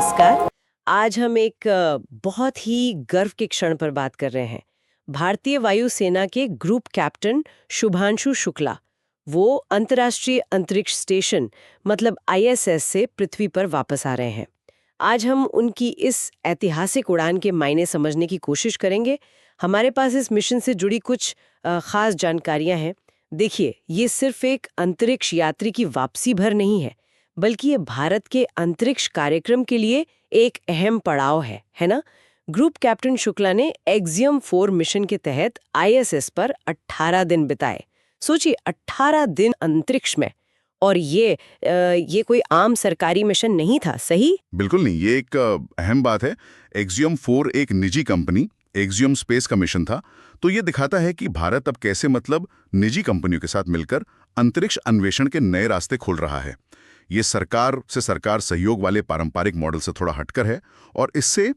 नमस्कार। आज हम एक बहुत ही गर्व के क्षण पर बात कर रहे हैं। भारतीय वायुसेना के ग्रुप कैप्टन शुभांशु शुक्ला, वो अंतर्राष्ट्रीय अंतरिक्ष स्टेशन मतलब आईएसएस से पृथ्वी पर वापस आ रहे हैं। आज हम उनकी इस ऐतिहासिक उड़ान के मायने समझने की कोशिश करेंगे। हमारे पास इस मिशन से जुड़ी कुछ खास जानकारियां हैं। देखिए, ये सिर्फ एक अंतरिक्ष यात्री की वापसी भर नहीं है, बल्कि ये भारत के अंतरिक्ष कार्यक्रम के लिए एक अहम पड़ाव है ना? ग्रुप कैप्टन शुक्ला ने एक्सियम 4 मिशन के तहत आईएसएस पर 18 दिन बिताए। सोचिए, 18 दिन अंतरिक्ष में। और ये कोई आम सरकारी मिशन नहीं था, सही? बिल्कुल नहीं, ये एक अहम बात है। एक्सियम 4 एक निजी कंपनी एक्सियम स्पेस का मिशन था। तो ये दिखाता है कि भारत अब कैसे निजी कंपनियों के साथ मिलकर अंतरिक्ष अन्वेषण के नए रास्ते खोल रहा है। ये सरकार से सरकार सहयोग वाले पारंपरिक मॉडल से थोड़ा हटकर है और इससे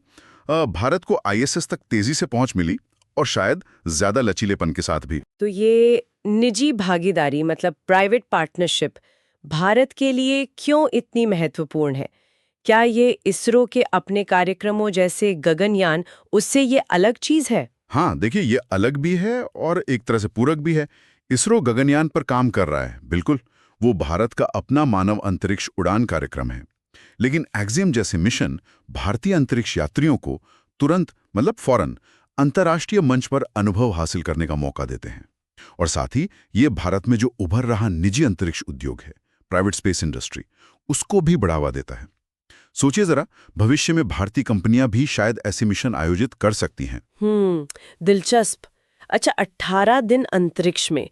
भारत को आईएसएस तक तेजी से पहुंच मिली और शायद ज्यादा लचीलेपन के साथ भी। तो ये निजी भागीदारी मतलब प्राइवेट पार्टनरशिप भारत के लिए क्यों इतनी महत्वपूर्ण है? क्या ये इसरो के अपने कार्यक्रमों जैसे गगनयान उससे ये अलग चीज है? हाँ, देखिए, ये अलग भी है और एक तरह से पूरक भी है। इसरो गगनयान पर काम कर रहा है, बिल्कुल। वो भारत का अपना मानव अंतरिक्ष उड़ान कार्यक्रम है। लेकिन एक्सियम जैसे मिशन भारतीय अंतरिक्ष यात्रियों को तुरंत फौरन अंतर्राष्ट्रीय मंच पर अनुभव हासिल करने का मौका देते हैं। और साथ ही ये भारत में जो उभर रहा निजी अंतरिक्ष उद्योग है, प्राइवेट स्पेस इंडस्ट्री, उसको भी बढ़ावा देता है। सोचिए जरा, भविष्य में भारतीय कंपनियां भी शायद ऐसे मिशन आयोजित कर सकती हैं। दिलचस्प। अच्छा, 18 दिन अंतरिक्ष में,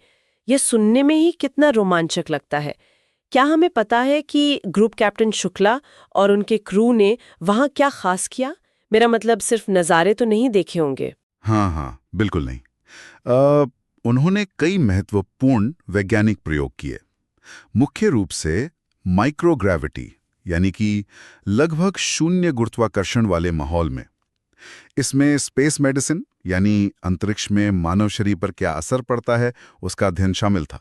यह सुनने में ही कितना रोमांचक लगता है। क्या हमें पता है कि ग्रुप कैप्टन शुक्ला और उनके क्रू ने वहां क्या खास किया? मेरा मतलब सिर्फ नज़ारे तो नहीं देखे होंगे। हाँ, बिल्कुल नहीं। उन्होंने कई महत्वपूर्ण वैज्ञानिक प्रयोग किए। मुख्य रूप से माइक्रोग्रेविटी, यानी कि लगभग शून्य गुरुत्वाकर्षण वाले माहौल में। इसमें स्पेस मेडिसिन, यानी अंतरिक्ष में मानव शरीर पर क्या असर पड़ता है, उसका अध्ययन शामिल था।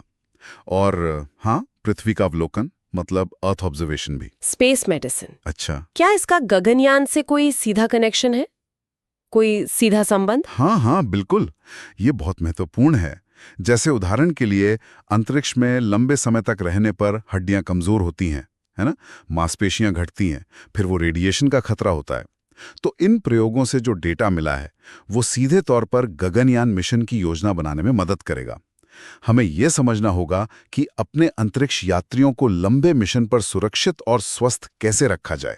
और हाँ, पृथ्वी का अवलोकन मतलब अर्थ ऑब्जर्वेशन भी। Space medicine. अच्छा, क्या इसका गगनयान से कोई सीधा कनेक्शन है? कोई सीधा संबंध? हाँ, बिल्कुल। ये बहुत महत्वपूर्ण है। जैसे उदाहरण के लिए, अंतरिक्ष में लंबे समय तक रहने पर हड्डियां कमजोर होती हैं, है ना? मांसपेशियां घटती हैं, फिर वो रेडिएशन का खतरा होता है। तो इन प्रयोगों से जो डेटा मिला है, वो सीधे तौर पर गगनयान मिशन की योजना बनाने में मदद करेगा। हमें यह समझना होगा कि अपने अंतरिक्ष यात्रियों को लंबे मिशन पर सुरक्षित और स्वस्थ कैसे रखा जाए।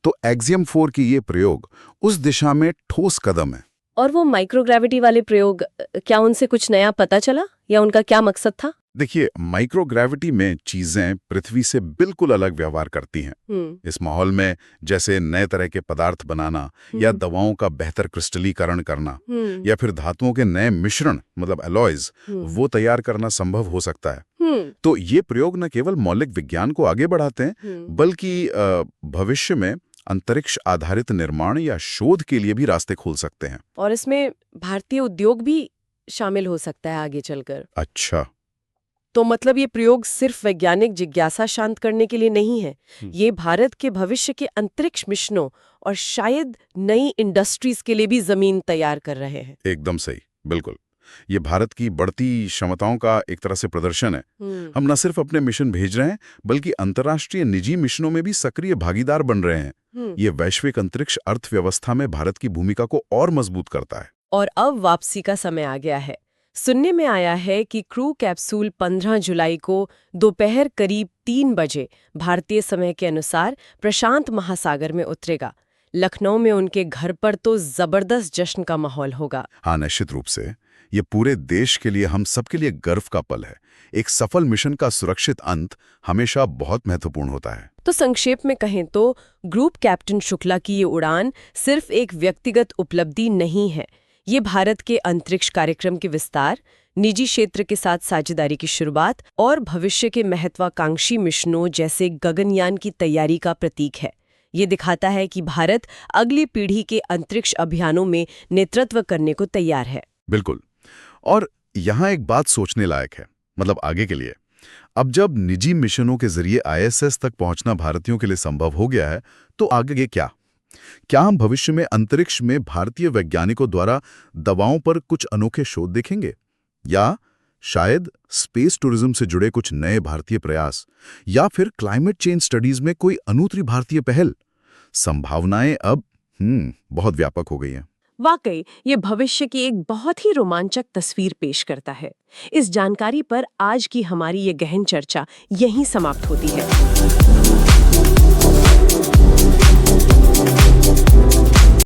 तो एक्सियम 4 की ये प्रयोग उस दिशा में ठोस कदम है। और वो माइक्रोग्रेविटी वाले प्रयोग, क्या उनसे कुछ नया पता चला या उनका क्या मकसद था? देखिए, माइक्रोग्रेविटी में चीजें पृथ्वी से बिल्कुल अलग व्यवहार करती हैं। इस माहौल में जैसे नए तरह के पदार्थ बनाना या दवाओं का बेहतर क्रिस्टलीकरण करना या फिर धातुओं के नए मिश्रण एलॉयज वो तैयार करना संभव हो सकता है। तो ये प्रयोग न केवल मौलिक विज्ञान को आगे बढ़ाते हैं, बल्कि भविष्य में अंतरिक्ष आधारित निर्माण या शोध के लिए भी रास्ते खोल सकते हैं। और इसमें भारतीय उद्योग भी शामिल हो सकता है आगे चलकर। अच्छा, तो मतलब ये प्रयोग सिर्फ वैज्ञानिक जिज्ञासा शांत करने के लिए नहीं है। ये भारत के भविष्य के अंतरिक्ष मिशनों और शायद नई इंडस्ट्रीज के लिए भी जमीन तैयार कर रहे हैं। एकदम सही, बिल्कुल। ये भारत की बढ़ती क्षमताओं का एक तरह से प्रदर्शन है। हम न सिर्फ अपने मिशन भेज रहे हैं, बल्कि अंतर्राष्ट्रीय निजी मिशनों में भी सक्रिय भागीदार बन रहे हैं। ये वैश्विक अंतरिक्ष अर्थव्यवस्था में भारत की भूमिका को और मजबूत करता है। और अब वापसी का समय आ गया है। सुनने में आया है कि क्रू कैप्सूल 15 जुलाई को दोपहर करीब 3 बजे भारतीय समय के अनुसार प्रशांत महासागर में उतरेगा। लखनऊ में उनके घर पर तो जबरदस्त जश्न का माहौल होगा। हाँ, निश्चित रूप से। ये पूरे देश के लिए, हम सबके लिए गर्व का पल है। एक सफल मिशन का सुरक्षित अंत हमेशा बहुत महत्वपूर्ण होता है। तो संक्षेप में कहें तो ग्रुप कैप्टन शुक्ला की ये उड़ान सिर्फ एक व्यक्तिगत उपलब्धि नहीं है। ये भारत के अंतरिक्ष कार्यक्रम के विस्तार, निजी क्षेत्र के साथ साझेदारी की शुरुआत और भविष्य के महत्वाकांक्षी मिशनों जैसे गगनयान की तैयारी का प्रतीक है। ये दिखाता है कि भारत अगली पीढ़ी के अंतरिक्ष अभियानों में नेतृत्व करने को तैयार है। बिल्कुल। और यहाँ एक बात सोचने लायक है, आगे के लिए। अब जब निजी मिशनों के जरिए आईएसएस तक पहुंचना भारतीयों के लिए संभव हो गया है, तो आगे क्या? क्या हम भविष्य में अंतरिक्ष में भारतीय वैज्ञानिकों द्वारा दवाओं पर कुछ अनोखे शोध देखेंगे? या शायद स्पेस टूरिज्म से जुड़े कुछ नए भारतीय प्रयास, या फिर क्लाइमेट चेंज स्टडीज में कोई अनूठी भारतीय पहल? संभावनाएं अब बहुत व्यापक हो गई हैं। वाकई ये भविष्य की एक बहुत ही रोमांचक तस्वीर पेश करता है। इस जानकारी पर आज की हमारी ये गहन चर्चा यहीं समाप्त होती है।